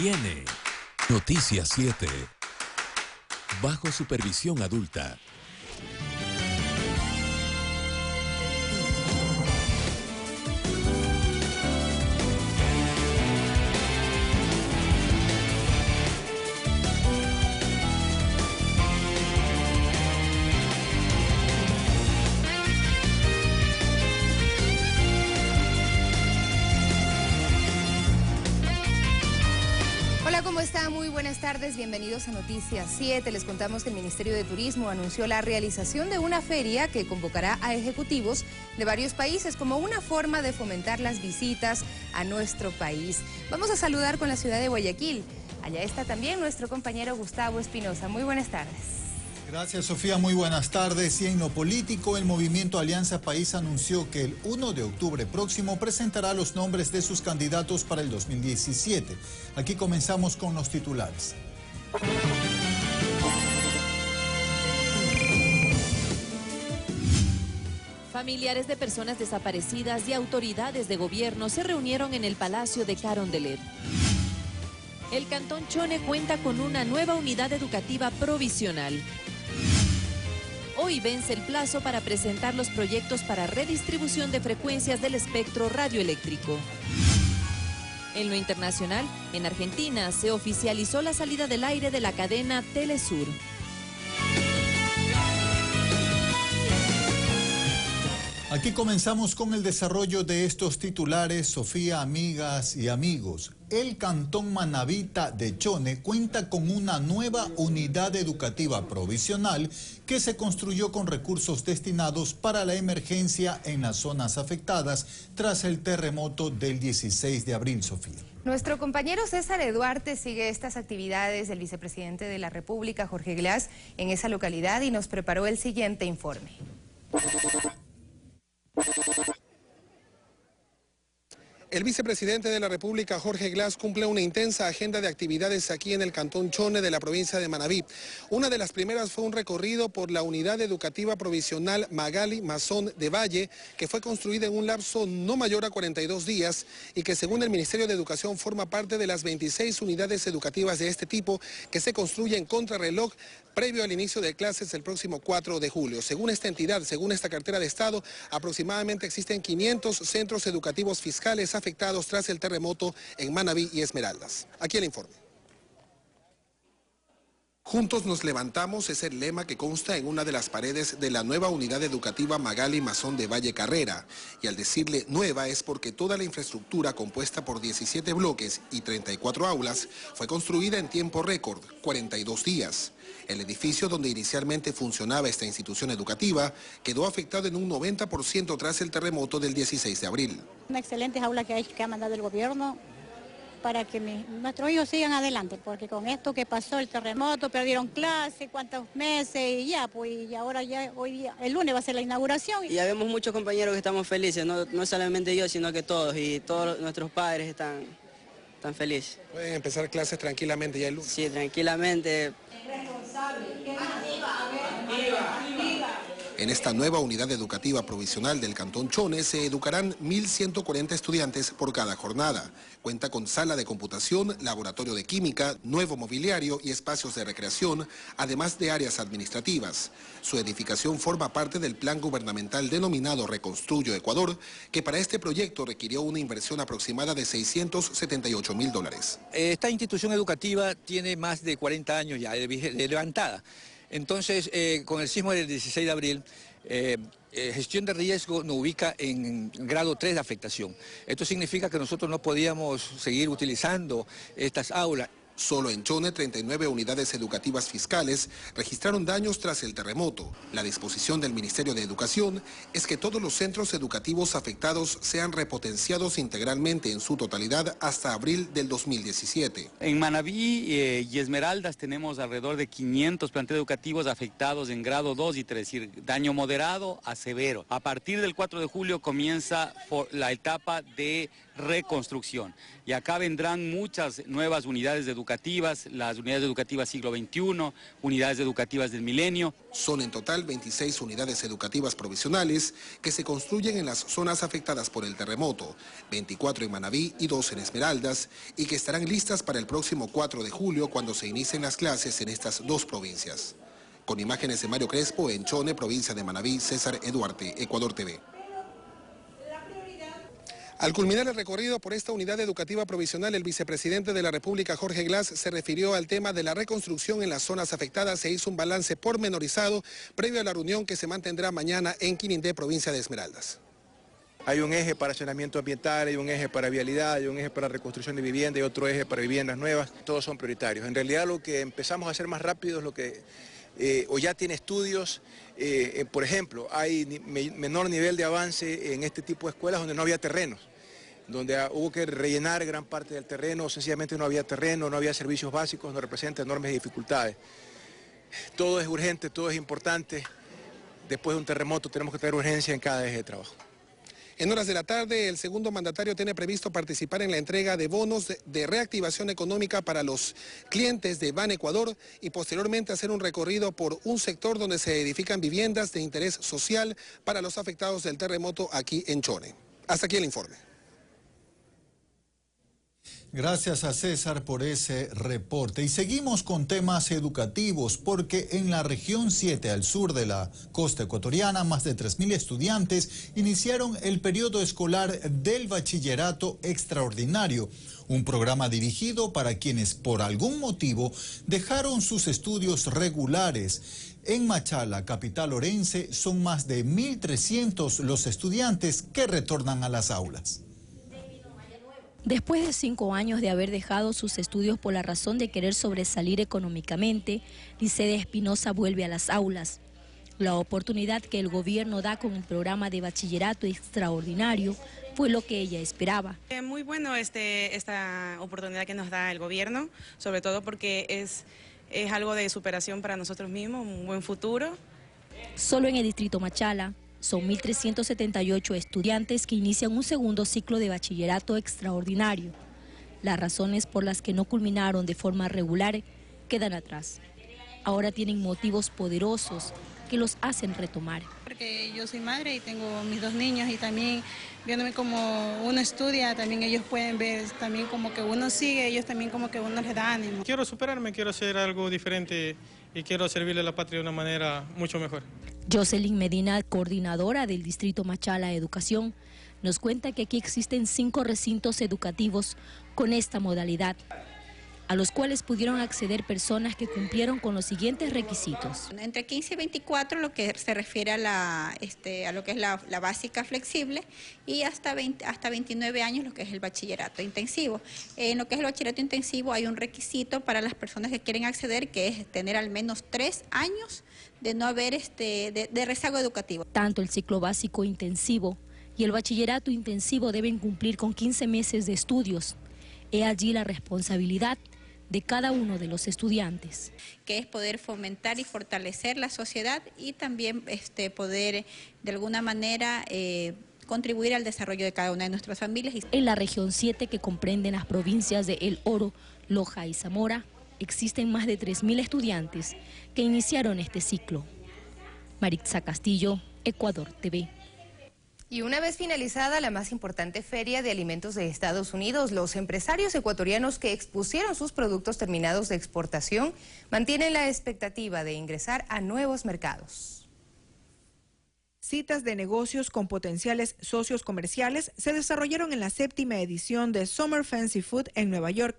Viene Noticias 7. Bajo supervisión adulta. ¿Cómo está? Muy buenas tardes, bienvenidos a Noticias 7. Les contamos que el Ministerio de Turismo anunció la realización de una feria que convocará a ejecutivos de varios países como una forma de fomentar las visitas a nuestro país. Vamos a saludar con la ciudad de Guayaquil. Allá está también nuestro compañero Gustavo Espinosa. Muy buenas tardes. Gracias, Sofía. Muy buenas tardes. Y en lo político, el movimiento Alianza País anunció que el 1 de octubre próximo presentará los nombres de sus candidatos para el 2017. Aquí comenzamos con los titulares. Familiares de personas desaparecidas y autoridades de gobierno se reunieron en el Palacio de Carondelet. El Cantón Chone cuenta con una nueva unidad educativa provisional. Hoy vence el plazo para presentar los proyectos para redistribución de frecuencias del espectro radioeléctrico. En lo internacional, en Argentina se oficializó la salida del aire de la cadena Telesur. Aquí comenzamos con el desarrollo de estos titulares, Sofía, amigas y amigos. El Cantón Manabita de Chone cuenta con una nueva unidad educativa provisional que se construyó con recursos destinados para la emergencia en las zonas afectadas tras el terremoto del 16 de abril, Sofía. Nuestro compañero César Eduarte sigue estas actividades del vicepresidente de la República, Jorge Glass, en esa localidad y nos preparó el siguiente informe. El vicepresidente de la República, Jorge Glass, cumple una intensa agenda de actividades aquí en el Cantón Chone de la provincia de Manabí. Una de las primeras fue un recorrido por la unidad educativa provisional Magali Mazón de Valle, que fue construida en un lapso no mayor a 42 días y que según el Ministerio de Educación forma parte de las 26 unidades educativas de este tipo que se construyen contrarreloj previo al inicio de clases el próximo 4 de julio. Según esta entidad, según esta cartera de Estado, aproximadamente existen 500 centros educativos fiscales afectados tras el terremoto en Manabí y Esmeraldas. Aquí el informe. Juntos nos levantamos es el lema que consta en una de las paredes de la nueva unidad educativa Magali Mazón de Valle Carrera. Y al decirle nueva es porque toda la infraestructura compuesta por 17 bloques y 34 aulas fue construida en tiempo récord, 42 días. El edificio donde inicialmente funcionaba esta institución educativa quedó afectado en un 90% tras el terremoto del 16 de abril. Una excelente aula que ha mandado el gobierno para que nuestros hijos sigan adelante, porque con esto que pasó el terremoto, perdieron clase, cuántos meses y ya, pues y ahora ya hoy día, el lunes va a ser la inauguración. Y ya vemos muchos compañeros que estamos felices, no solamente yo, sino que todos, y todos nuestros padres están felices. ¿Pueden empezar clases tranquilamente ya el lunes? Sí, tranquilamente. En esta nueva unidad educativa provisional del Cantón Chone se educarán 1.140 estudiantes por cada jornada. Cuenta con sala de computación, laboratorio de química, nuevo mobiliario y espacios de recreación, además de áreas administrativas. Su edificación forma parte del plan gubernamental denominado Reconstruyo Ecuador, que para este proyecto requirió una inversión aproximada de $678.000. Esta institución educativa tiene más de 40 años ya de levantada. Entonces, con el sismo del 16 de abril, gestión de riesgo nos ubica en grado 3 de afectación. Esto significa que nosotros no podíamos seguir utilizando estas aulas. Solo en Chone, 39 unidades educativas fiscales registraron daños tras el terremoto. La disposición del Ministerio de Educación es que todos los centros educativos afectados sean repotenciados integralmente en su totalidad hasta abril del 2017. En Manabí y Esmeraldas tenemos alrededor de 500 planteles educativos afectados en grado 2 y 3, es decir, daño moderado a severo. A partir del 4 de julio comienza la etapa de reconstrucción y acá vendrán muchas nuevas unidades de educación educativas, las unidades educativas siglo XXI, unidades educativas del milenio. Son en total 26 unidades educativas provisionales que se construyen en las zonas afectadas por el terremoto, 24 en Manabí y 2 en Esmeraldas, y que estarán listas para el próximo 4 de julio cuando se inicien las clases en estas dos provincias. Con imágenes de Mario Crespo, en Chone, provincia de Manabí, César Eduarte, Ecuador TV. Al culminar el recorrido por esta unidad educativa provisional, el vicepresidente de la República, Jorge Glass, se refirió al tema de la reconstrucción en las zonas afectadas e hizo un balance pormenorizado previo a la reunión que se mantendrá mañana en Quinindé, provincia de Esmeraldas. Hay un eje para saneamiento ambiental, hay un eje para vialidad, hay un eje para reconstrucción de vivienda y otro eje para viviendas nuevas. Todos son prioritarios. En realidad lo que empezamos a hacer más rápido es lo que o ya tiene estudios. Por ejemplo, hay menor nivel de avance en este tipo de escuelas donde no había terrenos, donde hubo que rellenar gran parte del terreno, sencillamente no había terreno, no había servicios básicos, nos representa enormes dificultades. Todo es urgente, todo es importante. Después de un terremoto tenemos que tener urgencia en cada eje de trabajo. En horas de la tarde, el segundo mandatario tiene previsto participar en la entrega de bonos de reactivación económica para los clientes de Ban Ecuador y posteriormente hacer un recorrido por un sector donde se edifican viviendas de interés social para los afectados del terremoto aquí en Chone. Hasta aquí el informe. Gracias a César por ese reporte. Y seguimos con temas educativos porque en la región 7 al sur de la costa ecuatoriana, más de 3.000 estudiantes iniciaron el periodo escolar del bachillerato extraordinario, un programa dirigido para quienes por algún motivo dejaron sus estudios regulares. En Machala, capital orense, son más de 1.300 los estudiantes que retornan a las aulas. Después de 5 años de haber dejado sus estudios por la razón de querer sobresalir económicamente, Licede Espinosa vuelve a las aulas. La oportunidad que el gobierno da con el programa de bachillerato extraordinario fue lo que ella esperaba. Muy bueno esta oportunidad que nos da el gobierno, sobre todo porque es algo de superación para nosotros mismos, un buen futuro. Solo en el distrito Machala son 1.378 estudiantes que inician un segundo ciclo de bachillerato extraordinario. Las razones por las que no culminaron de forma regular quedan atrás. Ahora tienen motivos poderosos que los hacen retomar. Porque yo soy madre y tengo mis 2 niños y también viéndome como uno estudia, también ellos pueden ver también como que uno sigue, ellos también como que uno les da ánimo. Quiero superarme, quiero hacer algo diferente y quiero servirle a la patria de una manera mucho mejor. Jocelyn Medina, coordinadora del Distrito Machala Educación, nos cuenta que aquí existen 5 recintos educativos con esta modalidad, a los cuales pudieron acceder personas que cumplieron con los siguientes requisitos. Entre 15 y 24, lo que se refiere a lo que es la básica flexible, y hasta 29 años lo que es el bachillerato intensivo. En lo que es el bachillerato intensivo hay un requisito para las personas que quieren acceder, que es tener al menos 3 años de no haber de rezago educativo. Tanto el ciclo básico intensivo y el bachillerato intensivo deben cumplir con 15 meses de estudios. He allí la responsabilidad de cada uno de los estudiantes. Que es poder fomentar y fortalecer la sociedad y también poder de alguna manera contribuir al desarrollo de cada una de nuestras familias. En la región 7, que comprenden las provincias de El Oro, Loja y Zamora, existen más de 3.000 estudiantes que iniciaron este ciclo. Maritza Castillo, Ecuador TV. Y una vez finalizada la más importante feria de alimentos de Estados Unidos, los empresarios ecuatorianos que expusieron sus productos terminados de exportación mantienen la expectativa de ingresar a nuevos mercados. Citas de negocios con potenciales socios comerciales se desarrollaron en la 7ª edición de Summer Fancy Food en Nueva York,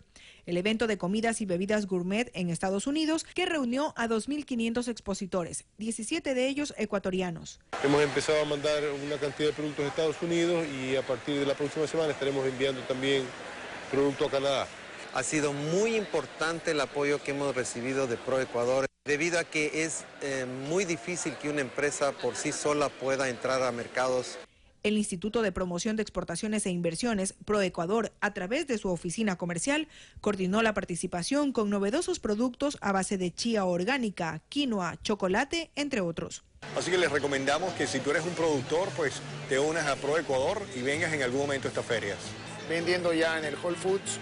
el evento de comidas y bebidas gourmet en Estados Unidos que reunió a 2.500 expositores, 17 de ellos ecuatorianos. Hemos empezado a mandar una cantidad de productos a Estados Unidos y a partir de la próxima semana estaremos enviando también producto a Canadá. Ha sido muy importante el apoyo que hemos recibido de ProEcuador, debido a que es muy difícil que una empresa por sí sola pueda entrar a mercados. El Instituto de Promoción de Exportaciones e Inversiones, ProEcuador, a través de su oficina comercial, coordinó la participación con novedosos productos a base de chía orgánica, quinoa, chocolate, entre otros. Así que les recomendamos que si tú eres un productor, pues te unas a ProEcuador y vengas en algún momento a estas ferias. Vendiendo ya en el Whole Foods,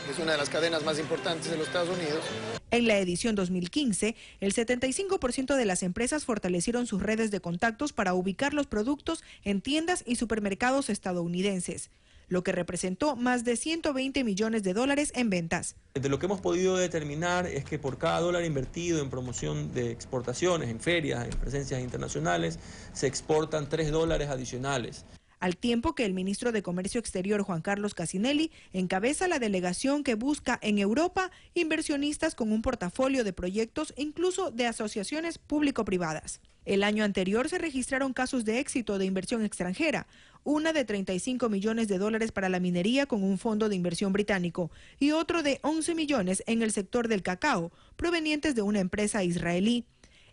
que es una de las cadenas más importantes de los Estados Unidos. En la edición 2015, el 75% de las empresas fortalecieron sus redes de contactos para ubicar los productos en tiendas y supermercados estadounidenses, lo que representó más de $120 millones en ventas. De lo que hemos podido determinar es que por cada dólar invertido en promoción de exportaciones, en ferias, en presencias internacionales, se exportan $3 adicionales. Al tiempo que el ministro de Comercio Exterior, Juan Carlos Casinelli, encabeza la delegación que busca en Europa inversionistas con un portafolio de proyectos, incluso de asociaciones público-privadas. El año anterior se registraron casos de éxito de inversión extranjera, una de $35 millones para la minería con un fondo de inversión británico y otro de 11 millones en el sector del cacao, provenientes de una empresa israelí.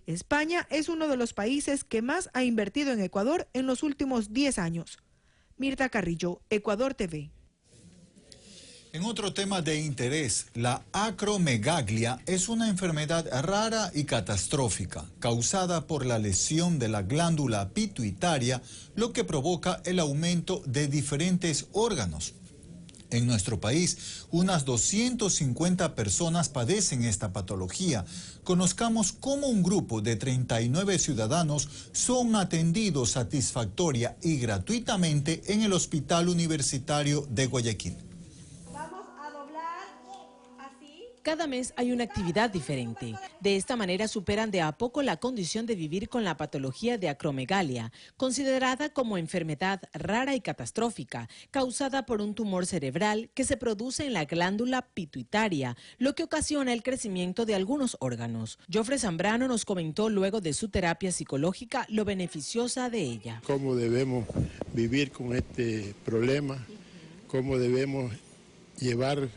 España es uno de los países que más ha invertido en Ecuador en los últimos 10 años. Mirta Carrillo, Ecuador TV. En otro tema de interés, la acromegalia es una enfermedad rara y catastrófica, causada por la lesión de la glándula pituitaria, lo que provoca el aumento de diferentes órganos. En nuestro país, unas 250 personas padecen esta patología. Conozcamos cómo un grupo de 39 ciudadanos son atendidos satisfactoria y gratuitamente en el Hospital Universitario de Guayaquil. Cada mes hay una actividad diferente. De esta manera superan de a poco la condición de vivir con la patología de acromegalia, considerada como enfermedad rara y catastrófica, causada por un tumor cerebral que se produce en la glándula pituitaria, lo que ocasiona el crecimiento de algunos órganos. Jofre Zambrano nos comentó luego de su terapia psicológica lo beneficiosa de ella. ¿Cómo debemos vivir con este problema? ¿Cómo debemos llevar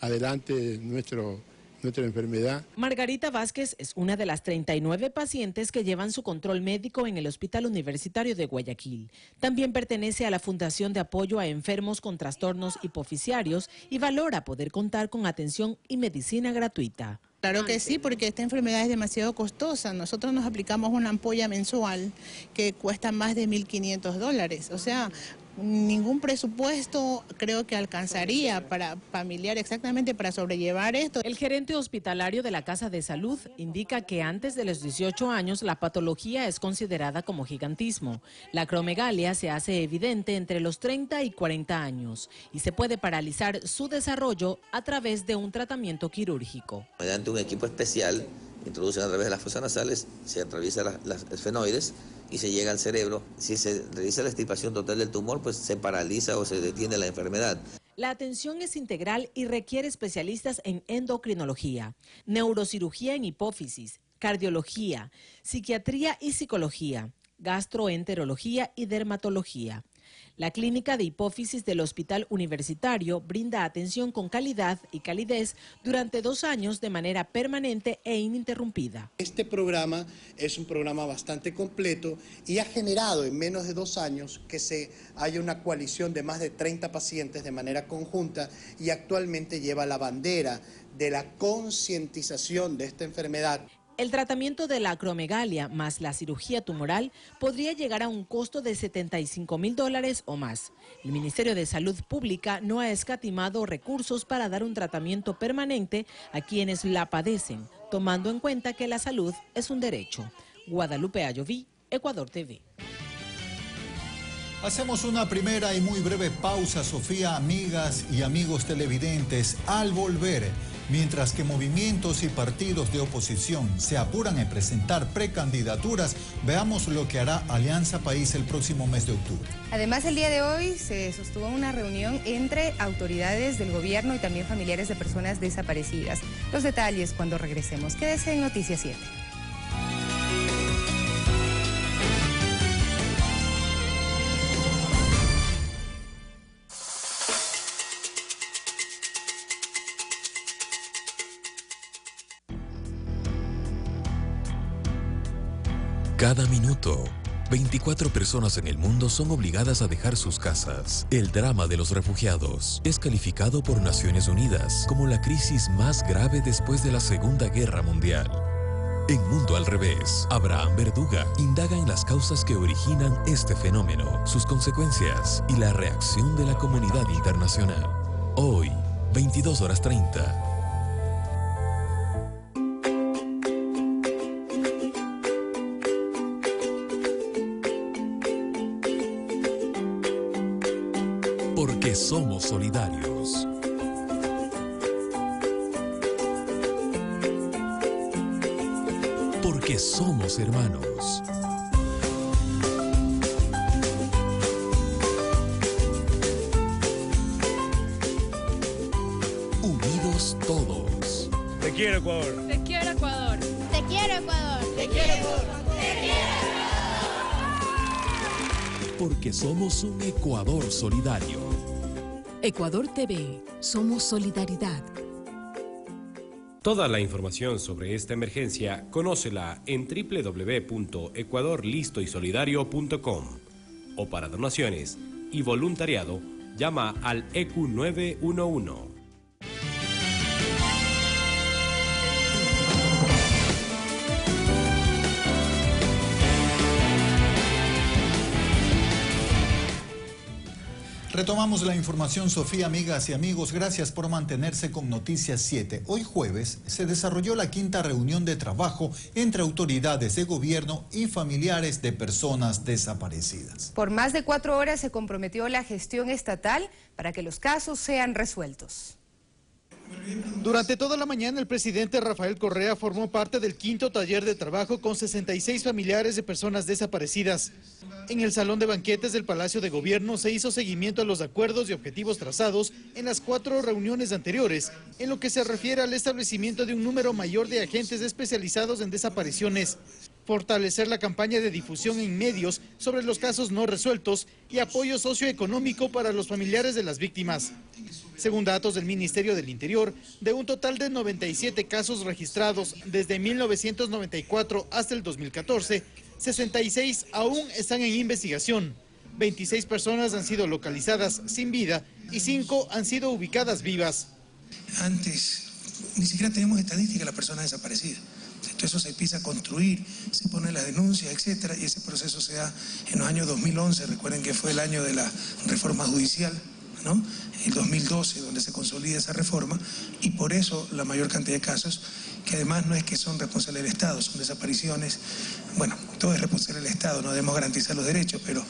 adelante nuestra enfermedad? Margarita Vázquez es una de las 39 pacientes que llevan su control médico en el Hospital Universitario de Guayaquil. También pertenece a la Fundación de Apoyo a Enfermos con Trastornos Hipofisiarios y valora poder contar con atención y medicina gratuita. Claro que sí, porque esta enfermedad es demasiado costosa. Nosotros nos aplicamos una ampolla mensual que cuesta más de $1.500. O sea, ningún presupuesto creo que alcanzaría para familiar exactamente para sobrellevar esto. El gerente hospitalario de la Casa de Salud indica que antes de los 18 años la patología es considerada como gigantismo. La acromegalia se hace evidente entre los 30 y 40 años y se puede paralizar su desarrollo a través de un tratamiento quirúrgico. Mediante un equipo especial, introducen a través de las fosas nasales, se atraviesa las esfenoides y se llega al cerebro. Si se realiza la extirpación total del tumor, pues se paraliza o se detiene la enfermedad. La atención es integral y requiere especialistas en endocrinología, neurocirugía en hipófisis, cardiología, psiquiatría y psicología, gastroenterología y dermatología. La clínica de hipófisis del Hospital Universitario brinda atención con calidad y calidez durante 2 años de manera permanente e ininterrumpida. Este programa es un programa bastante completo y ha generado en menos de 2 años que haya una coalición de más de 30 pacientes de manera conjunta y actualmente lleva la bandera de la concientización de esta enfermedad. El tratamiento de la acromegalia más la cirugía tumoral podría llegar a un costo de $75.000 o más. El Ministerio de Salud Pública no ha escatimado recursos para dar un tratamiento permanente a quienes la padecen, tomando en cuenta que la salud es un derecho. Guadalupe Ayoví, Ecuador TV. Hacemos una primera y muy breve pausa, Sofía, amigas y amigos televidentes. Al volver, mientras que movimientos y partidos de oposición se apuran en presentar precandidaturas, veamos lo que hará Alianza País el próximo mes de octubre. Además, el día de hoy se sostuvo una reunión entre autoridades del gobierno y también familiares de personas desaparecidas. Los detalles cuando regresemos. Quédese en Noticias 7. Cada minuto, 24 personas en el mundo son obligadas a dejar sus casas. El drama de los refugiados es calificado por Naciones Unidas como la crisis más grave después de la Segunda Guerra Mundial. En Mundo al Revés, Abraham Verduga indaga en las causas que originan este fenómeno, sus consecuencias y la reacción de la comunidad internacional. Hoy, 22:30. Porque somos solidarios. Porque somos hermanos. Unidos todos. Te quiero, Ecuador. Te quiero, Ecuador. Te quiero, Ecuador. Te quiero, Ecuador. Te quiero. Porque somos un Ecuador solidario. Ecuador TV. Somos solidaridad. Toda la información sobre esta emergencia, conócela en www.ecuadorlistoysolidario.com o para donaciones y voluntariado, llama al EQ 911. Retomamos la información, Sofía, amigas y amigos. Gracias por mantenerse con Noticias 7. Hoy jueves se desarrolló la 5ª reunión de trabajo entre autoridades de gobierno y familiares de personas desaparecidas. Por más de 4 horas se comprometió la gestión estatal para que los casos sean resueltos. Durante toda la mañana, el presidente Rafael Correa formó parte del 5º taller de trabajo con 66 familiares de personas desaparecidas. En el salón de banquetes del Palacio de Gobierno se hizo seguimiento a los acuerdos y objetivos trazados en las 4 reuniones anteriores, en lo que se refiere al establecimiento de un número mayor de agentes especializados en desapariciones, fortalecer la campaña de difusión en medios sobre los casos no resueltos y apoyo socioeconómico para los familiares de las víctimas. Según datos del Ministerio del Interior, de un total de 97 casos registrados desde 1994 hasta el 2014, 66 aún están en investigación, 26 personas han sido localizadas sin vida y 5 han sido ubicadas vivas. Antes ni siquiera tenemos estadística de la persona desaparecida. Entonces eso se empieza a construir, se ponen las denuncias, etcétera, y ese proceso se da en los años 2011, recuerden que fue el año de la reforma judicial, ¿no? El 2012, donde se consolida esa reforma, y por eso la mayor cantidad de casos, que además no es que son responsables del Estado, son desapariciones, bueno, todo es responsable del Estado, no debemos garantizar los derechos, pero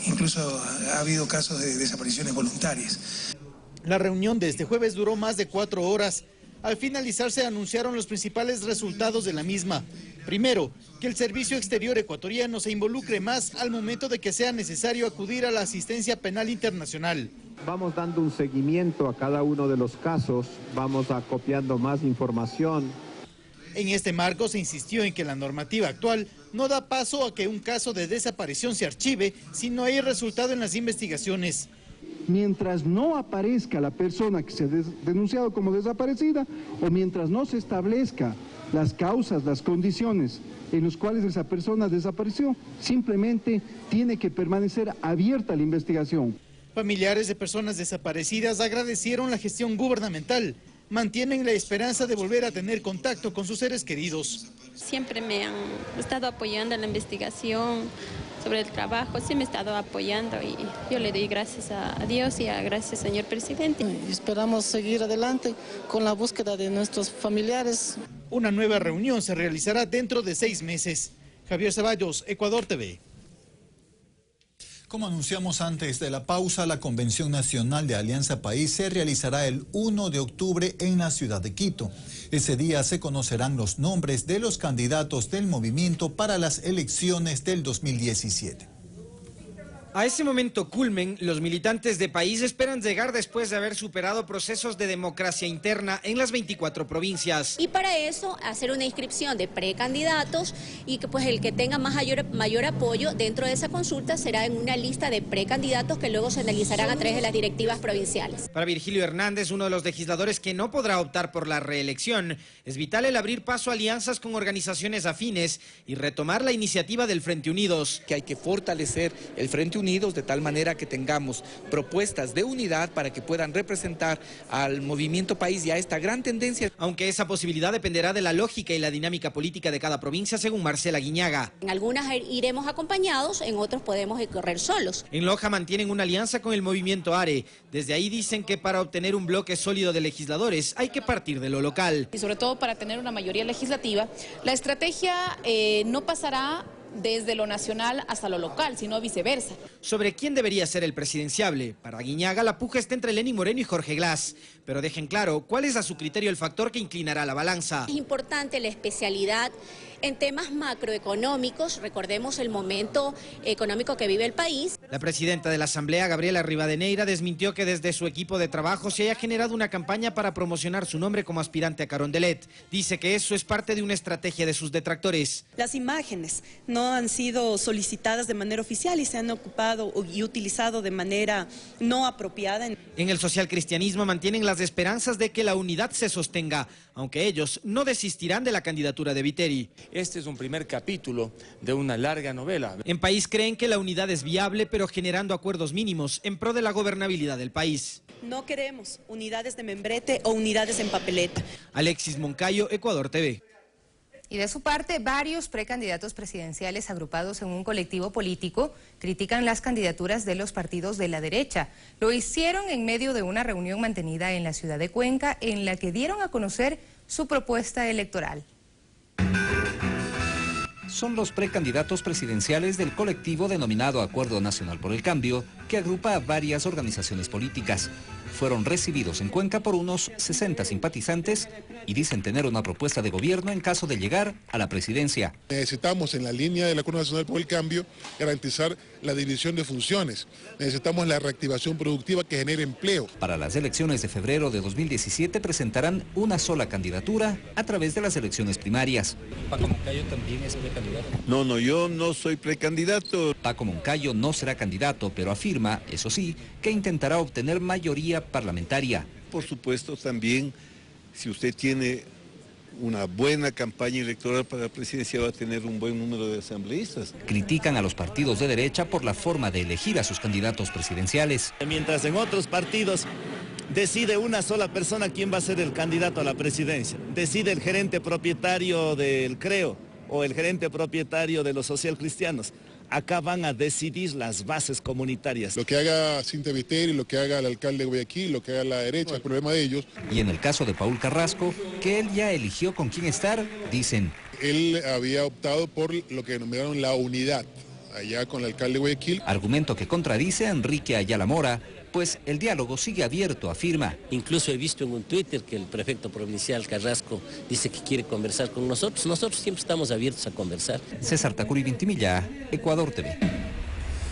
incluso ha habido casos de desapariciones voluntarias. La reunión de este jueves duró más de 4 horas. Al finalizar se anunciaron los principales resultados de la misma. Primero, que el Servicio Exterior ecuatoriano se involucre más al momento de que sea necesario acudir a la asistencia penal internacional. Vamos dando un seguimiento a cada uno de los casos, vamos acopiando más información. En este marco se insistió en que la normativa actual no da paso a que un caso de desaparición se archive si no hay resultado en las investigaciones. Mientras no aparezca la persona que se ha denunciado como desaparecida o mientras no se establezca las causas, las condiciones en las cuales esa persona desapareció, simplemente tiene que permanecer abierta la investigación. Familiares de personas desaparecidas agradecieron la gestión gubernamental. Mantienen la esperanza de volver a tener contacto con sus seres queridos. Siempre me han estado apoyando en la investigación sobre el trabajo, sí me he estado apoyando y yo le doy gracias a Dios y gracias señor presidente. Esperamos seguir adelante con la búsqueda de nuestros familiares. Una nueva reunión se realizará dentro de 6 meses. Javier Ceballos, Ecuador TV. Como anunciamos antes de la pausa, la Convención Nacional de Alianza País se realizará el 1 de octubre en la ciudad de Quito. Ese día se conocerán los nombres de los candidatos del movimiento para las elecciones del 2017. A ese momento culmen, los militantes de País esperan llegar después de haber superado procesos de democracia interna en las 24 provincias. Y para eso hacer una inscripción de precandidatos y que pues el que tenga mayor apoyo dentro de esa consulta será en una lista de precandidatos que luego se analizarán a través de las directivas provinciales. Para Virgilio Hernández, uno de los legisladores que no podrá optar por la reelección, es vital el abrir paso a alianzas con organizaciones afines y retomar la iniciativa del Frente Unidos. Que hay que fortalecer el Frente Unidos Unidos, de tal manera que tengamos propuestas de unidad para que puedan representar al movimiento país y a esta gran tendencia. Aunque esa posibilidad dependerá de la lógica y la dinámica política de cada provincia, según Marcela Guiñaga. En algunas iremos acompañados, en otros podemos correr solos. En Loja mantienen una alianza con el movimiento ARE. Desde ahí dicen que para obtener un bloque sólido de legisladores hay que partir de lo local. Y sobre todo para tener una mayoría legislativa, la estrategia no pasará desde lo nacional hasta lo local, sino viceversa. Sobre quién debería ser el presidenciable. Para Guiñaga, la puja está entre Lenín Moreno y Jorge Glass. Pero dejen claro cuál es a su criterio el factor que inclinará la balanza. Es importante la especialidad en temas macroeconómicos, recordemos el momento económico que vive el país. La presidenta de la Asamblea, Gabriela Rivadeneira, desmintió que desde su equipo de trabajo se haya generado una campaña para promocionar su nombre como aspirante a Carondelet. Dice que eso es parte de una estrategia de sus detractores. Las imágenes no han sido solicitadas de manera oficial y se han ocupado y utilizado de manera no apropiada. En el socialcristianismo mantienen las esperanzas de que la unidad se sostenga, aunque ellos no desistirán de la candidatura de Viteri. Este es un primer capítulo de una larga novela. En País creen que la unidad es viable, pero generando acuerdos mínimos en pro de la gobernabilidad del país. No queremos unidades de membrete o unidades en papeleta. Alexis Moncayo, Ecuador TV. Y de su parte, varios precandidatos presidenciales agrupados en un colectivo político critican las candidaturas de los partidos de la derecha. Lo hicieron en medio de una reunión mantenida en la ciudad de Cuenca, en la que dieron a conocer su propuesta electoral. Son los precandidatos presidenciales del colectivo denominado Acuerdo Nacional por el Cambio, que agrupa a varias organizaciones políticas. Fueron recibidos en Cuenca por unos 60 simpatizantes y dicen tener una propuesta de gobierno en caso de llegar a la presidencia. Necesitamos, en la línea del Acuerdo Nacional por el Cambio, garantizar la división de funciones. Necesitamos la reactivación productiva que genere empleo. Para las elecciones de febrero de 2017 presentarán una sola candidatura a través de las elecciones primarias. ¿Paco Moncayo también es precandidato? No, yo no soy precandidato. Paco Moncayo no será candidato, pero afirma, eso sí, que intentará obtener mayoría parlamentaria. Por supuesto, también, si usted tiene una buena campaña electoral para la presidencia, va a tener un buen número de asambleístas. Critican a los partidos de derecha por la forma de elegir a sus candidatos presidenciales. Mientras en otros partidos decide una sola persona quién va a ser el candidato a la presidencia. Decide el gerente propietario del CREO o el gerente propietario de los socialcristianos. Acá van a decidir las bases comunitarias. Lo que haga Cintia Viteri, lo que haga el alcalde de Guayaquil, lo que haga la derecha, el problema de ellos. Y en el caso de Paul Carrasco, que él ya eligió con quién estar, dicen. Él había optado por lo que denominaron la unidad, allá con el alcalde de Guayaquil. Argumento que contradice a Enrique Ayala Mora, pues el diálogo sigue abierto, afirma. Incluso he visto en un Twitter que el prefecto provincial Carrasco dice que quiere conversar con nosotros. Nosotros siempre estamos abiertos a conversar. César Tacuri Vintimilla, Ecuador TV.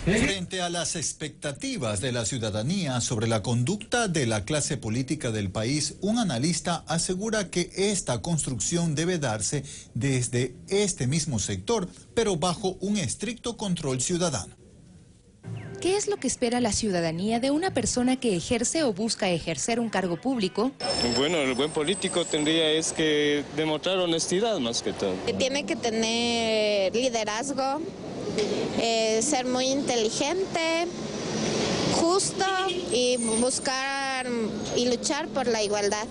Frente a las expectativas de la ciudadanía sobre la conducta de la clase política del país, un analista asegura que esta construcción debe darse desde este mismo sector, pero bajo un estricto control ciudadano. ¿Qué es lo que espera la ciudadanía de una persona que ejerce o busca ejercer un cargo público? Bueno, el buen político tendría que demostrar honestidad más que todo. Tiene que tener liderazgo, ser muy inteligente, justo y buscar y luchar por la igualdad.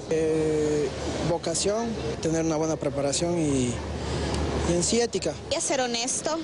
Vocación, tener una buena preparación y en sí ética. Y ser honesto.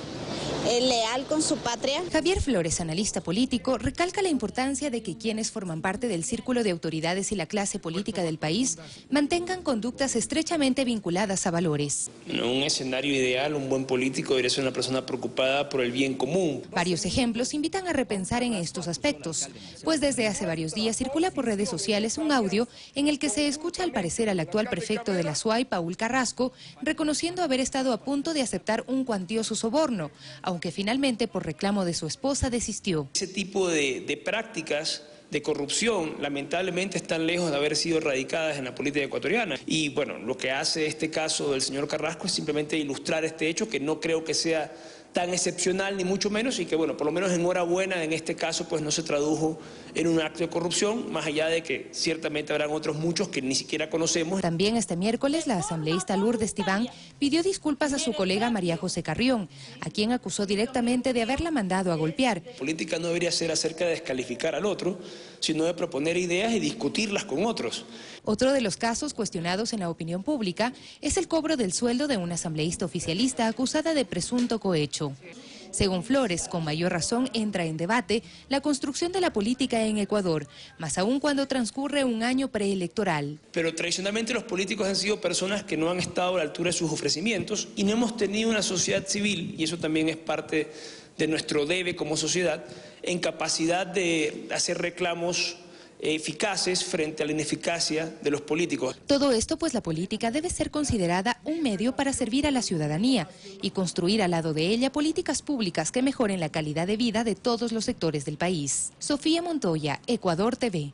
Leal con su patria. Javier Flores, analista político, recalca la importancia de que quienes forman parte del círculo de autoridades y la clase política del país mantengan conductas estrechamente vinculadas a valores. En un escenario ideal, un buen político debería ser una persona preocupada por el bien común. Varios ejemplos invitan a repensar en estos aspectos, pues desde hace varios días circula por redes sociales un audio en el que se escucha al parecer al actual prefecto de la SUAY, Paul Carrasco, reconociendo haber estado a punto de aceptar un cuantioso soborno, aunque finalmente por reclamo de su esposa desistió. Ese tipo de prácticas de corrupción lamentablemente están lejos de haber sido erradicadas en la política ecuatoriana. Y bueno, lo que hace este caso del señor Carrasco es simplemente ilustrar este hecho que no creo que sea tan excepcional ni mucho menos, y que bueno, por lo menos enhorabuena en este caso pues no se tradujo en un acto de corrupción, más allá de que ciertamente habrán otros muchos que ni siquiera conocemos. También este miércoles la asambleísta Lourdes Tibán pidió disculpas a su colega María José Carrión, a quien acusó directamente de haberla mandado a golpear. Política no debería ser acerca de descalificar al otro, sino de proponer ideas y discutirlas con otros. Otro de los casos cuestionados en la opinión pública es el cobro del sueldo de una asambleísta oficialista acusada de presunto cohecho. Según Flores, con mayor razón entra en debate la construcción de la política en Ecuador, más aún cuando transcurre un año preelectoral. Pero tradicionalmente los políticos han sido personas que no han estado a la altura de sus ofrecimientos y no hemos tenido una sociedad civil, y eso también es parte de nuestro debe como sociedad, en capacidad de hacer reclamos eficaces frente a la ineficacia de los políticos. Todo esto pues la política debe ser considerada un medio para servir a la ciudadanía y construir al lado de ella políticas públicas que mejoren la calidad de vida de todos los sectores del país. Sofía Montoya, Ecuador TV.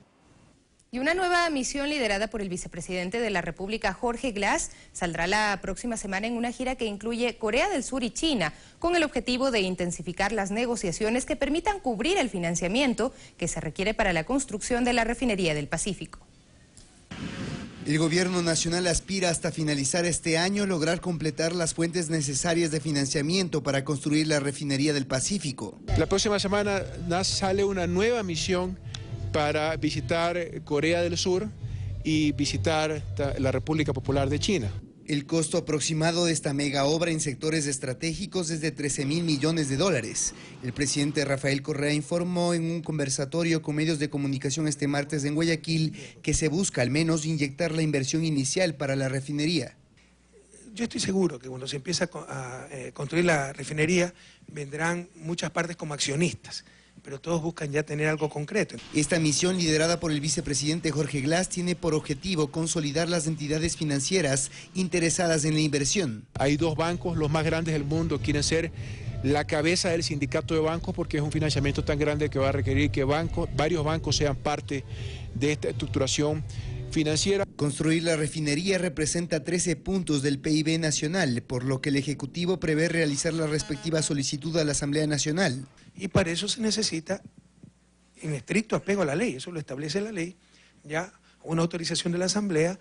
Y una nueva misión liderada por el vicepresidente de la República, Jorge Glass, saldrá la próxima semana en una gira que incluye Corea del Sur y China, con el objetivo de intensificar las negociaciones que permitan cubrir el financiamiento que se requiere para la construcción de la refinería del Pacífico. El gobierno nacional aspira hasta finalizar este año lograr completar las fuentes necesarias de financiamiento para construir la refinería del Pacífico. La próxima semana sale una nueva misión para visitar Corea del Sur y visitar la República Popular de China. El costo aproximado de esta mega obra en sectores estratégicos es de 13.000 millones de dólares. El presidente Rafael Correa informó en un conversatorio con medios de comunicación este martes en Guayaquil que se busca al menos inyectar la inversión inicial para la refinería. Yo estoy seguro que cuando se empieza a construir la refinería vendrán muchas partes como accionistas, pero todos buscan ya tener algo concreto. Esta misión, liderada por el vicepresidente Jorge Glass, tiene por objetivo consolidar las entidades financieras interesadas en la inversión. Hay dos bancos, los más grandes del mundo, quieren ser la cabeza del sindicato de bancos porque es un financiamiento tan grande que va a requerir que varios bancos sean parte de esta estructuración financiera. Construir la refinería representa 13 puntos del PIB nacional, por lo que el Ejecutivo prevé realizar la respectiva solicitud a la Asamblea Nacional. Y para eso se necesita, en estricto apego a la ley, eso lo establece la ley, ya una autorización de la Asamblea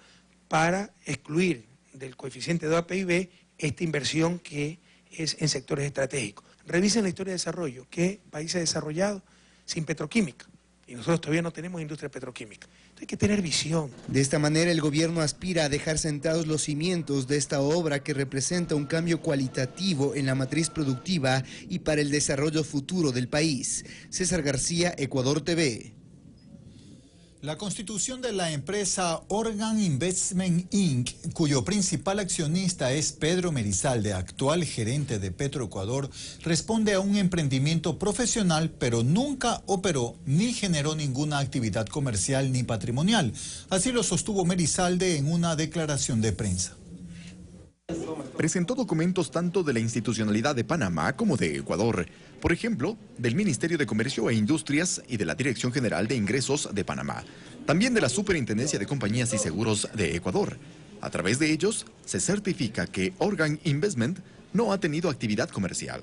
para excluir del coeficiente de PIB esta inversión que es en sectores estratégicos. Revisen la historia de desarrollo, ¿qué país ha desarrollado sin petroquímica? Y nosotros todavía no tenemos industria petroquímica. Entonces hay que tener visión. De esta manera el gobierno aspira a dejar sentados los cimientos de esta obra que representa un cambio cualitativo en la matriz productiva y para el desarrollo futuro del país. César García, Ecuador TV. La constitución de la empresa Organ Investment Inc., cuyo principal accionista es Pedro Merizalde, actual gerente de Petroecuador, responde a un emprendimiento profesional, pero nunca operó ni generó ninguna actividad comercial ni patrimonial. Así lo sostuvo Merizalde en una declaración de prensa. Presentó documentos tanto de la institucionalidad de Panamá como de Ecuador, por ejemplo, del Ministerio de Comercio e Industrias y de la Dirección General de Ingresos de Panamá, también de la Superintendencia de Compañías y Seguros de Ecuador. A través de ellos, se certifica que Organ Investment no ha tenido actividad comercial.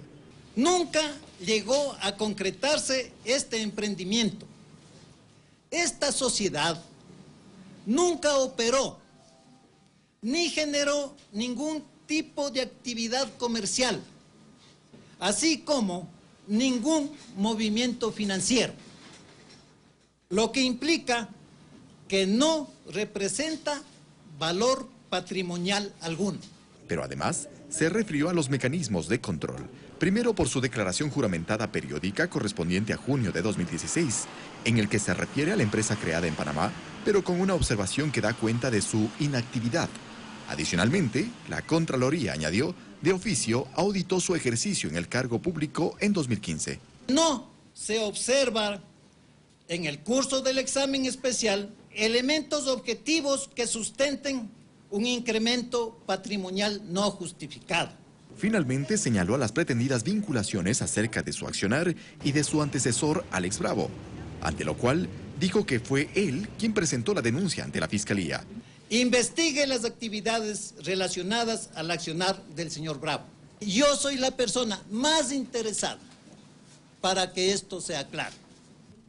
Nunca llegó a concretarse este emprendimiento. Esta sociedad nunca operó ni generó ningún tipo de actividad comercial, así como ningún movimiento financiero, lo que implica que no representa valor patrimonial alguno. Pero además, se refirió a los mecanismos de control. Primero por su declaración juramentada periódica correspondiente a junio de 2016, en el que se refiere a la empresa creada en Panamá, pero con una observación que da cuenta de su inactividad. Adicionalmente, la Contraloría, añadió, de oficio auditó su ejercicio en el cargo público en 2015. No se observa en el curso del examen especial elementos objetivos que sustenten un incremento patrimonial no justificado. Finalmente señaló a las pretendidas vinculaciones acerca de su accionar y de su antecesor Alex Bravo, ante lo cual dijo que fue él quien presentó la denuncia ante la Fiscalía. Investigue las actividades relacionadas al accionar del señor Bravo. Yo soy la persona más interesada para que esto sea claro.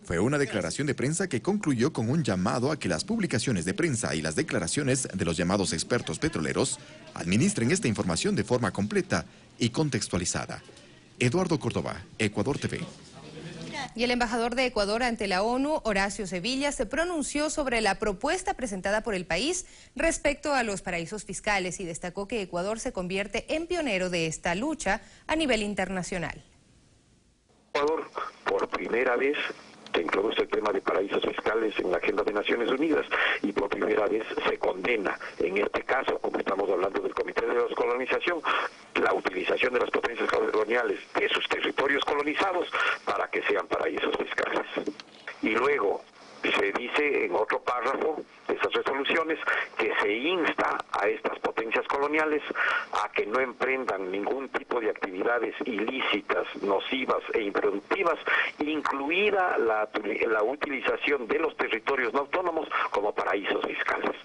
Fue una declaración de prensa que concluyó con un llamado a que las publicaciones de prensa y las declaraciones de los llamados expertos petroleros administren esta información de forma completa y contextualizada. Eduardo Córdoba, Ecuador TV. Y el embajador de Ecuador ante la ONU, Horacio Sevilla, se pronunció sobre la propuesta presentada por el país respecto a los paraísos fiscales y destacó que Ecuador se convierte en pionero de esta lucha a nivel internacional. Ecuador, por primera vez, que introduce el tema de paraísos fiscales en la agenda de Naciones Unidas y por primera vez se condena, en este caso, como estamos hablando del Comité de Descolonización, la utilización de las potencias coloniales de sus territorios colonizados para que sean paraísos fiscales. Y luego se dice en otro párrafo de esas resoluciones que se insta a estas potencias coloniales a que no emprendan ningún tipo de actividades ilícitas, nocivas e improductivas, incluida la utilización de los territorios no autónomos como paraísos fiscales.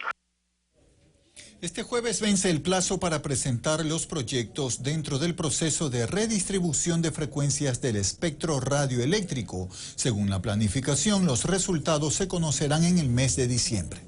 Este jueves vence el plazo para presentar los proyectos dentro del proceso de redistribución de frecuencias del espectro radioeléctrico. Según la planificación, los resultados se conocerán en el mes de diciembre.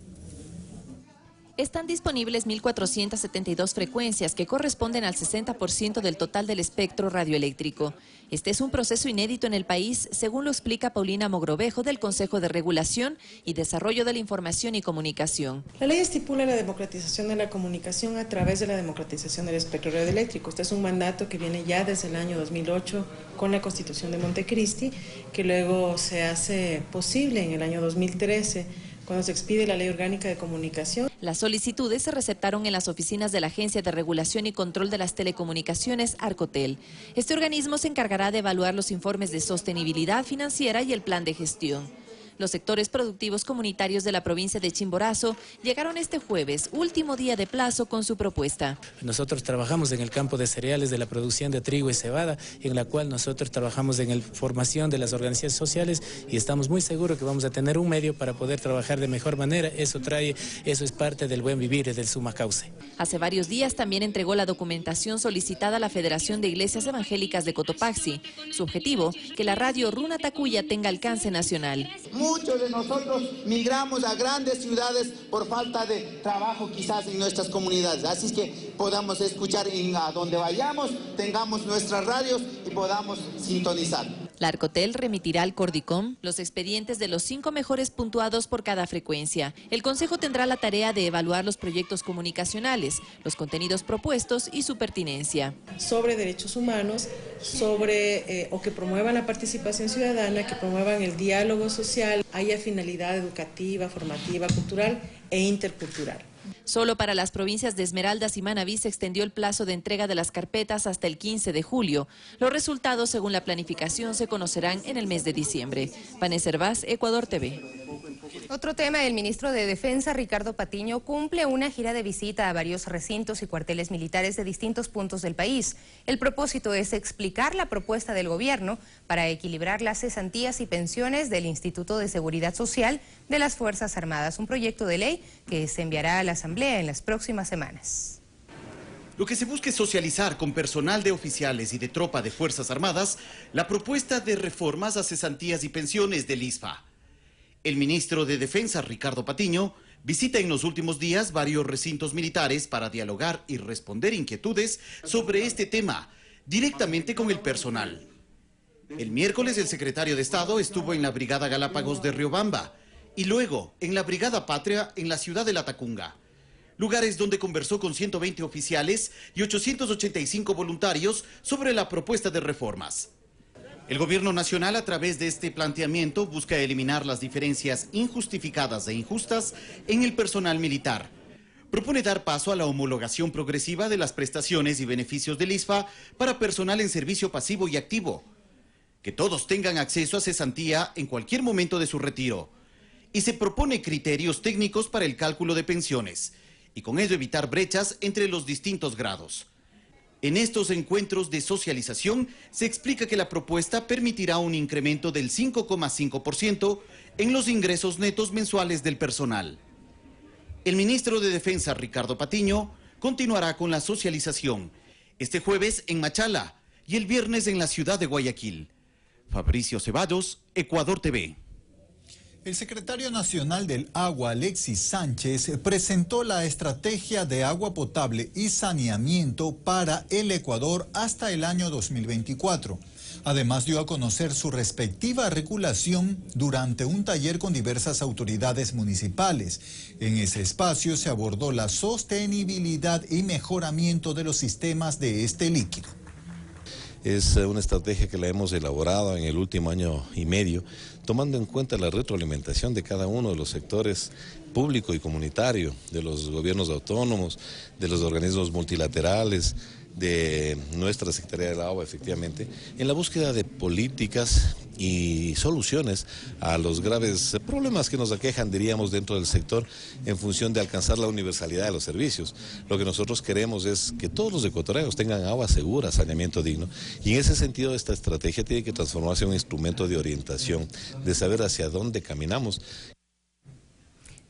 Están disponibles 1.472 frecuencias que corresponden al 60% del total del espectro radioeléctrico. Este es un proceso inédito en el país, según lo explica Paulina Mogrovejo del Consejo de Regulación y Desarrollo de la Información y Comunicación. La ley estipula la democratización de la comunicación a través de la democratización del espectro radioeléctrico. Este es un mandato que viene ya desde el año 2008 con la Constitución de Montecristi, que luego se hace posible en el año 2013 cuando se expide la Ley Orgánica de Comunicación. Las solicitudes se receptaron en las oficinas de la Agencia de Regulación y Control de las Telecomunicaciones, Arcotel. Este organismo se encargará de evaluar los informes de sostenibilidad financiera y el plan de gestión. Los sectores productivos comunitarios de la provincia de Chimborazo llegaron este jueves, último día de plazo, con su propuesta. Nosotros trabajamos en el campo de cereales, de la producción de trigo y cebada, en la cual nosotros trabajamos en la formación de las organizaciones sociales y estamos muy seguros que vamos a tener un medio para poder trabajar de mejor manera. Eso es parte del buen vivir y del suma cauce. Hace varios días también entregó la documentación solicitada a la Federación de Iglesias Evangélicas de Cotopaxi. Su objetivo, que la radio Runa Tacuya tenga alcance nacional. Muchos de nosotros migramos a grandes ciudades por falta de trabajo quizás en nuestras comunidades. Así es que podamos escuchar a donde vayamos, tengamos nuestras radios y podamos sintonizar. La Arcotel remitirá al Cordicom los expedientes de los 5 mejores puntuados por cada frecuencia. El Consejo tendrá la tarea de evaluar los proyectos comunicacionales, los contenidos propuestos y su pertinencia. Sobre derechos humanos, o que promuevan la participación ciudadana, que promuevan el diálogo social, haya finalidad educativa, formativa, cultural e intercultural. Solo para las provincias de Esmeraldas y Manabí se extendió el plazo de entrega de las carpetas hasta el 15 de julio. Los resultados, según la planificación, se conocerán en el mes de diciembre. Vanessa Hervás, Ecuador TV. Otro tema, el ministro de Defensa, Ricardo Patiño, cumple una gira de visita a varios recintos y cuarteles militares de distintos puntos del país. El propósito es explicar la propuesta del gobierno para equilibrar las cesantías y pensiones del Instituto de Seguridad Social de las Fuerzas Armadas, un proyecto de ley que se enviará a la Asamblea en las próximas semanas. Lo que se busca es socializar con personal de oficiales y de tropa de Fuerzas Armadas la propuesta de reformas a cesantías y pensiones del ISFA. El ministro de Defensa, Ricardo Patiño, visita en los últimos días varios recintos militares para dialogar y responder inquietudes sobre este tema directamente con el personal. El miércoles el secretario de Estado estuvo en la Brigada Galápagos de Riobamba y luego en la Brigada Patria en la ciudad de Latacunga, lugares donde conversó con 120 oficiales y 885 voluntarios sobre la propuesta de reformas. El gobierno nacional, a través de este planteamiento, busca eliminar las diferencias injustificadas e injustas en el personal militar. Propone dar paso a la homologación progresiva de las prestaciones y beneficios del ISFA para personal en servicio pasivo y activo. Que todos tengan acceso a cesantía en cualquier momento de su retiro. Y se propone criterios técnicos para el cálculo de pensiones. Y con ello evitar brechas entre los distintos grados. En estos encuentros de socialización se explica que la propuesta permitirá un incremento del 5,5% en los ingresos netos mensuales del personal. El ministro de Defensa, Ricardo Patiño, continuará con la socialización Este jueves en Machala y el viernes en la ciudad de Guayaquil. Fabricio Ceballos, Ecuador TV. El secretario nacional del Agua, Alexis Sánchez, presentó la estrategia de agua potable y saneamiento para el Ecuador hasta el año 2024. Además, dio a conocer su respectiva regulación durante un taller con diversas autoridades municipales. En ese espacio se abordó la sostenibilidad y mejoramiento de los sistemas de este líquido. Es una estrategia que la hemos elaborado en el último año y medio, tomando en cuenta la retroalimentación de cada uno de los sectores público y comunitario, de los gobiernos autónomos, de los organismos multilaterales, de nuestra Secretaría del Agua, efectivamente, en la búsqueda de políticas y soluciones a los graves problemas que nos aquejan, diríamos, dentro del sector en función de alcanzar la universalidad de los servicios. Lo que nosotros queremos es que todos los ecuatorianos tengan agua segura, saneamiento digno, y en ese sentido esta estrategia tiene que transformarse en un instrumento de orientación, de saber hacia dónde caminamos.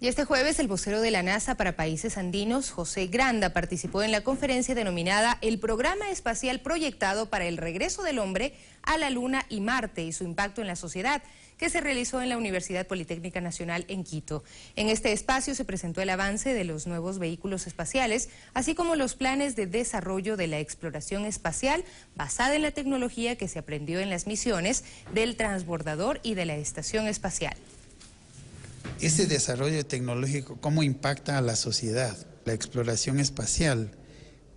Y este jueves el vocero de la NASA para países andinos, José Granda, participó en la conferencia denominada El Programa Espacial Proyectado para el Regreso del Hombre a la Luna y Marte y su impacto en la sociedad, que se realizó en la Universidad Politécnica Nacional en Quito. En este espacio se presentó el avance de los nuevos vehículos espaciales, así como los planes de desarrollo de la exploración espacial basada en la tecnología que se aprendió en las misiones del transbordador y de la estación espacial. Ese desarrollo tecnológico, ¿cómo impacta a la sociedad? La exploración espacial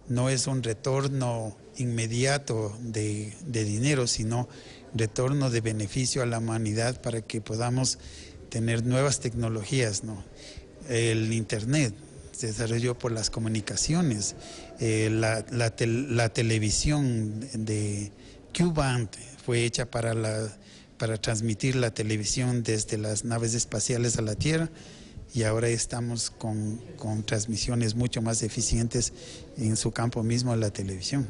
no es un retorno inmediato de dinero, sino retorno de beneficio a la humanidad para que podamos tener nuevas tecnologías, ¿no? El Internet se desarrolló por las comunicaciones, la televisión de Q-Band fue hecha para transmitir la televisión desde las naves espaciales a la Tierra, y ahora estamos con transmisiones mucho más eficientes en su campo mismo, la televisión.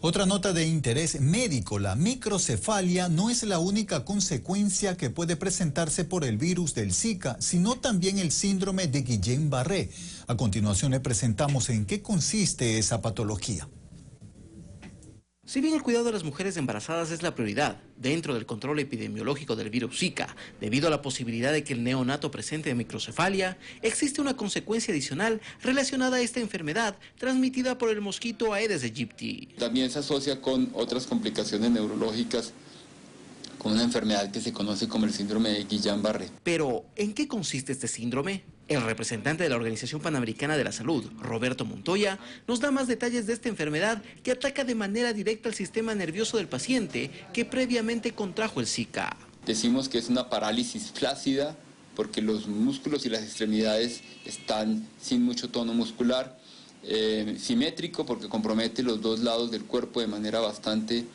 Otra nota de interés médico: la microcefalia no es la única consecuencia que puede presentarse por el virus del Zika, sino también el síndrome de Guillain-Barré. A continuación le presentamos en qué consiste esa patología. Si bien el cuidado de las mujeres embarazadas es la prioridad dentro del control epidemiológico del virus Zika, debido a la posibilidad de que el neonato presente microcefalia, existe una consecuencia adicional relacionada a esta enfermedad transmitida por el mosquito Aedes aegypti. También se asocia con otras complicaciones neurológicas, con una enfermedad que se conoce como el síndrome de Guillain-Barré. Pero, ¿en qué consiste este síndrome? El representante de la Organización Panamericana de la Salud, Roberto Montoya, nos da más detalles de esta enfermedad que ataca de manera directa el sistema nervioso del paciente que previamente contrajo el Zika. Decimos que es una parálisis flácida porque los músculos y las extremidades están sin mucho tono muscular, simétrico porque compromete los dos lados del cuerpo de manera bastante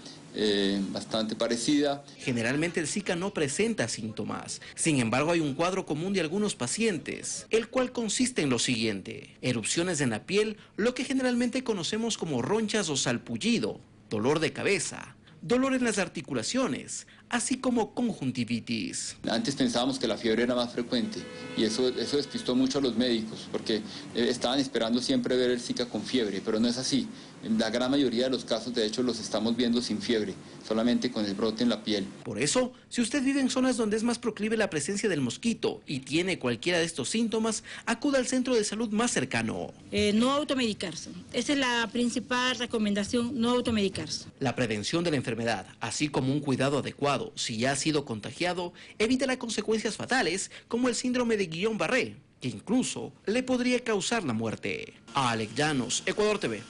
parecida. Generalmente el Zika no presenta síntomas. Sin embargo, hay un cuadro común de algunos pacientes, el cual consiste en lo siguiente: erupciones en la piel, lo que generalmente conocemos como ronchas o salpullido, dolor de cabeza, dolor en las articulaciones, así como conjuntivitis. Antes pensábamos que la fiebre era más frecuente y eso despistó mucho a los médicos porque estaban esperando siempre ver el Zika con fiebre, pero no es así. En la gran mayoría de los casos, de hecho, los estamos viendo sin fiebre, solamente con el brote en la piel. Por eso, si usted vive en zonas donde es más proclive la presencia del mosquito y tiene cualquiera de estos síntomas, acuda al centro de salud más cercano. No automedicarse. Esa es la principal recomendación, no automedicarse. La prevención de la enfermedad, así como un cuidado adecuado si ya ha sido contagiado, evita las consecuencias fatales como el síndrome de Guillain-Barré, que incluso le podría causar la muerte. Alex Llanos, Ecuador TV.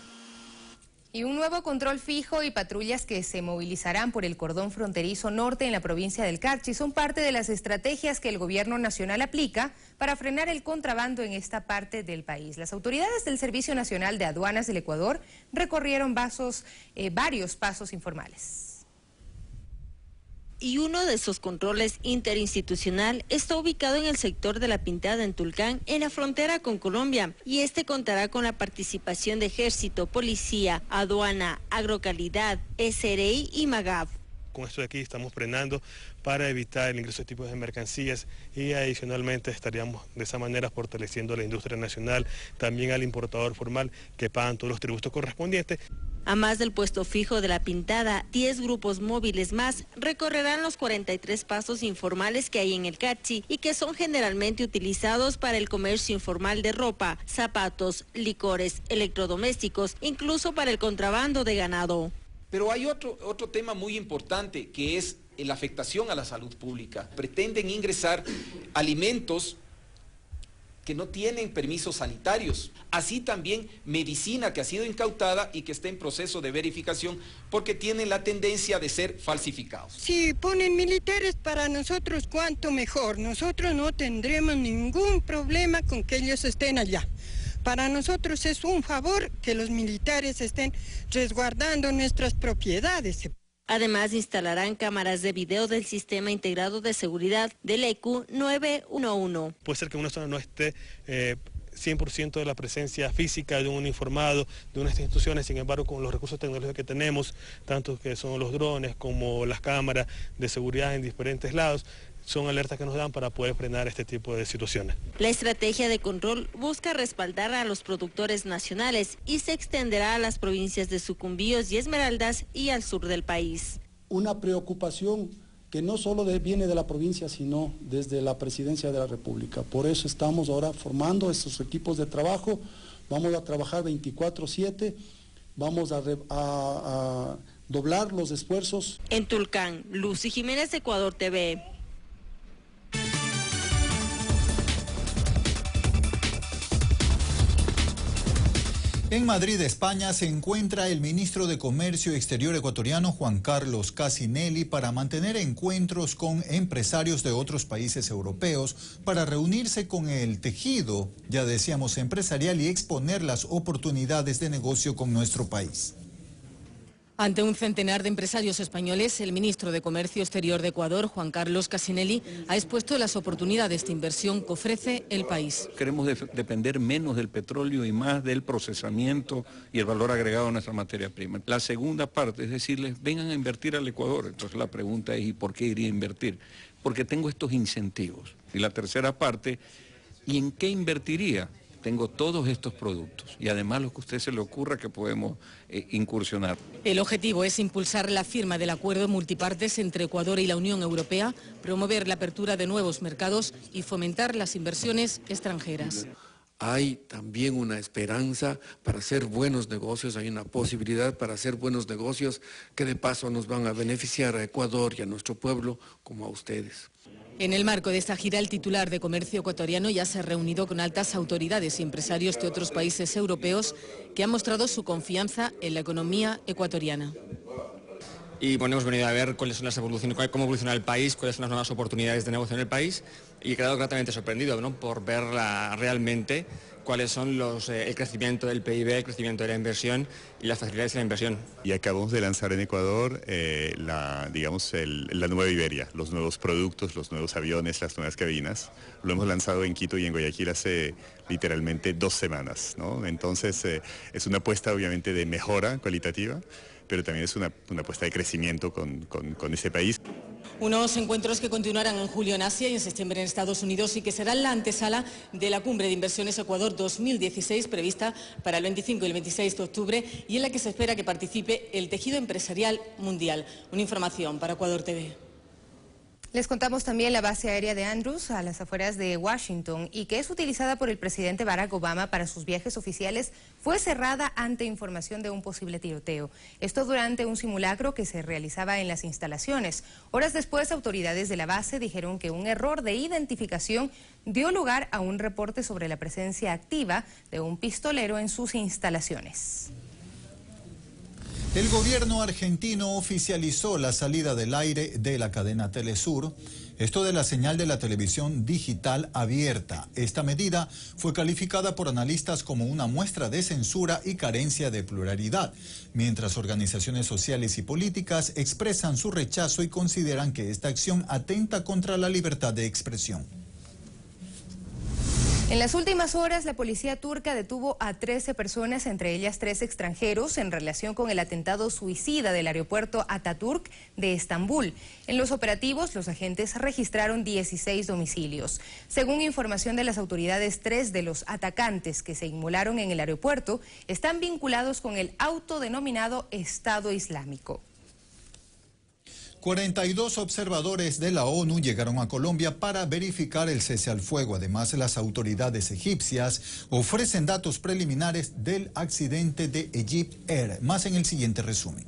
Y un nuevo control fijo y patrullas que se movilizarán por el cordón fronterizo norte en la provincia del Carchi son parte de las estrategias que el gobierno nacional aplica para frenar el contrabando en esta parte del país. Las autoridades del Servicio Nacional de Aduanas del Ecuador recorrieron varios pasos informales. Y uno de esos controles interinstitucional está ubicado en el sector de La Pintada en Tulcán, en la frontera con Colombia, y este contará con la participación de Ejército, Policía, Aduana, Agrocalidad, SRI y MAGAF. con esto de aquí estamos frenando para evitar el ingreso de tipos de mercancías y adicionalmente estaríamos de esa manera fortaleciendo a la industria nacional, también al importador formal que pagan todos los tributos correspondientes. A más del puesto fijo de La Pintada, 10 grupos móviles más recorrerán los 43 pasos informales que hay en el Cachi y que son generalmente utilizados para el comercio informal de ropa, zapatos, licores, electrodomésticos, incluso para el contrabando de ganado. Pero hay otro tema muy importante que es la afectación a la salud pública. Pretenden ingresar alimentos que no tienen permisos sanitarios, así también medicina que ha sido incautada y que está en proceso de verificación porque tienen la tendencia de ser falsificados. Si ponen militares para nosotros, cuánto mejor. Nosotros no tendremos ningún problema con que ellos estén allá. Para nosotros es un favor que los militares estén resguardando nuestras propiedades. Además, instalarán cámaras de video del Sistema Integrado de Seguridad del EQ 911. Puede ser que una zona no esté 100% de la presencia física de un uniformado de unas instituciones, sin embargo, con los recursos tecnológicos que tenemos, tanto que son los drones como las cámaras de seguridad en diferentes lados, son alertas que nos dan para poder frenar este tipo de situaciones. La estrategia de control busca respaldar a los productores nacionales y se extenderá a las provincias de Sucumbíos y Esmeraldas y al sur del país. Una preocupación que no solo viene de la provincia, sino desde la Presidencia de la República. Por eso estamos ahora formando estos equipos de trabajo, vamos a trabajar 24/7, vamos a doblar los esfuerzos. En Tulcán, Lucy Jiménez, Ecuador TV. En Madrid, España, se encuentra el ministro de Comercio Exterior ecuatoriano Juan Carlos Cassinelli para mantener encuentros con empresarios de otros países europeos para reunirse con el tejido, ya decíamos, empresarial y exponer las oportunidades de negocio con nuestro país. Ante un centenar de empresarios españoles, el ministro de Comercio Exterior de Ecuador, Juan Carlos Cassinelli, ha expuesto las oportunidades de inversión que ofrece el país. Queremos depender menos del petróleo y más del procesamiento y el valor agregado a nuestra materia prima. La segunda parte es decirles, vengan a invertir al Ecuador. Entonces la pregunta es, ¿y por qué iría a invertir? Porque tengo estos incentivos. Y la tercera parte, ¿y en qué invertiría? Tengo todos estos productos y además lo que a usted se le ocurra que podemos incursionar. El objetivo es impulsar la firma del acuerdo multipartes entre Ecuador y la Unión Europea, promover la apertura de nuevos mercados y fomentar las inversiones extranjeras. Hay también una esperanza para hacer buenos negocios, hay una posibilidad para hacer buenos negocios que de paso nos van a beneficiar a Ecuador y a nuestro pueblo como a ustedes. En el marco de esta gira, el titular de Comercio ecuatoriano ya se ha reunido con altas autoridades y empresarios de otros países europeos que han mostrado su confianza en la economía ecuatoriana. Y bueno, hemos venido a ver cuáles son las evoluciones, cómo evoluciona el país, cuáles son las nuevas oportunidades de negocio en el país y he quedado gratamente sorprendido, ¿no?, por ver realmente cuáles son el crecimiento del PIB, el crecimiento de la inversión y las facilidades de la inversión. Y acabamos de lanzar en Ecuador la nueva Iberia, los nuevos productos, los nuevos aviones, las nuevas cabinas. Lo hemos lanzado en Quito y en Guayaquil hace literalmente 2 semanas, ¿no? Entonces es una apuesta obviamente de mejora cualitativa, pero también es una apuesta de crecimiento con ese país. Unos encuentros que continuarán en julio en Asia y en septiembre en Estados Unidos y que serán la antesala de la Cumbre de Inversiones Ecuador 2016 prevista para el 25 y el 26 de octubre y en la que se espera que participe el tejido empresarial mundial. Una información para Ecuador TV. Les contamos también la base aérea de Andrews, a las afueras de Washington, y que es utilizada por el presidente Barack Obama para sus viajes oficiales, fue cerrada ante información de un posible tiroteo. Esto durante un simulacro que se realizaba en las instalaciones. Horas después, autoridades de la base dijeron que un error de identificación dio lugar a un reporte sobre la presencia activa de un pistolero en sus instalaciones. El gobierno argentino oficializó la salida del aire de la cadena Telesur, esto de la señal de la televisión digital abierta. Esta medida fue calificada por analistas como una muestra de censura y carencia de pluralidad, mientras organizaciones sociales y políticas expresan su rechazo y consideran que esta acción atenta contra la libertad de expresión. En las últimas horas, la policía turca detuvo a 13 personas, entre ellas 3 extranjeros, en relación con el atentado suicida del aeropuerto Atatürk de Estambul. En los operativos, los agentes registraron 16 domicilios. Según información de las autoridades, 3 de los atacantes que se inmolaron en el aeropuerto están vinculados con el autodenominado Estado Islámico. 42 observadores de la ONU llegaron a Colombia para verificar el cese al fuego. Además, las autoridades egipcias ofrecen datos preliminares del accidente de Egypt Air. Más en el siguiente resumen.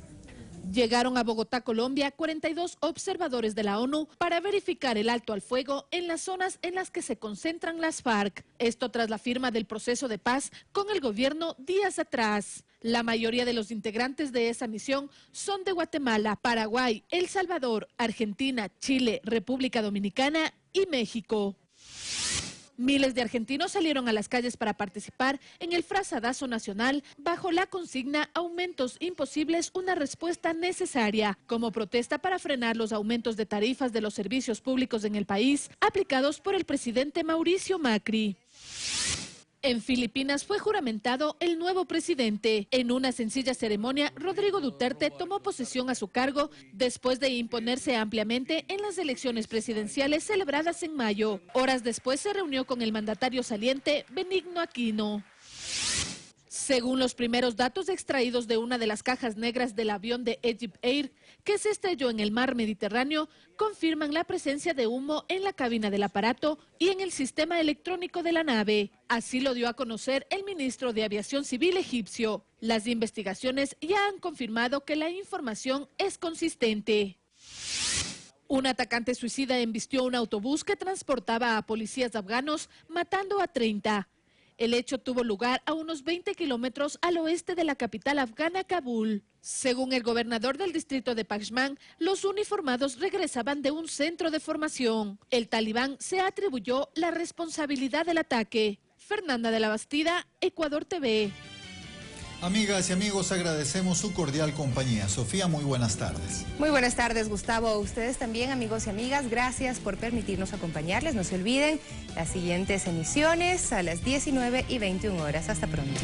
Llegaron a Bogotá, Colombia, 42 observadores de la ONU para verificar el alto al fuego en las zonas en las que se concentran las FARC. Esto tras la firma del proceso de paz con el gobierno días atrás. La mayoría de los integrantes de esa misión son de Guatemala, Paraguay, El Salvador, Argentina, Chile, República Dominicana y México. Miles de argentinos salieron a las calles para participar en el frazadazo nacional bajo la consigna "Aumentos imposibles, una respuesta necesaria", como protesta para frenar los aumentos de tarifas de los servicios públicos en el país aplicados por el presidente Mauricio Macri. En Filipinas fue juramentado el nuevo presidente. En una sencilla ceremonia, Rodrigo Duterte tomó posesión a su cargo después de imponerse ampliamente en las elecciones presidenciales celebradas en mayo. Horas después se reunió con el mandatario saliente, Benigno Aquino. Según los primeros datos extraídos de una de las cajas negras del avión de Egypt Air, que se estrelló en el mar Mediterráneo, confirman la presencia de humo en la cabina del aparato y en el sistema electrónico de la nave. Así lo dio a conocer el ministro de Aviación Civil egipcio. Las investigaciones ya han confirmado que la información es consistente. Un atacante suicida embistió un autobús que transportaba a policías afganos, matando a 30. El hecho tuvo lugar a unos 20 kilómetros al oeste de la capital afgana, Kabul. Según el gobernador del distrito de Pashman, los uniformados regresaban de un centro de formación. El talibán se atribuyó la responsabilidad del ataque. Fernanda de la Bastida, Ecuador TV. Amigas y amigos, agradecemos su cordial compañía. Sofía, muy buenas tardes. Muy buenas tardes, Gustavo. A ustedes también, amigos y amigas, gracias por permitirnos acompañarles. No se olviden las siguientes emisiones a las 19:21 horas. Hasta pronto.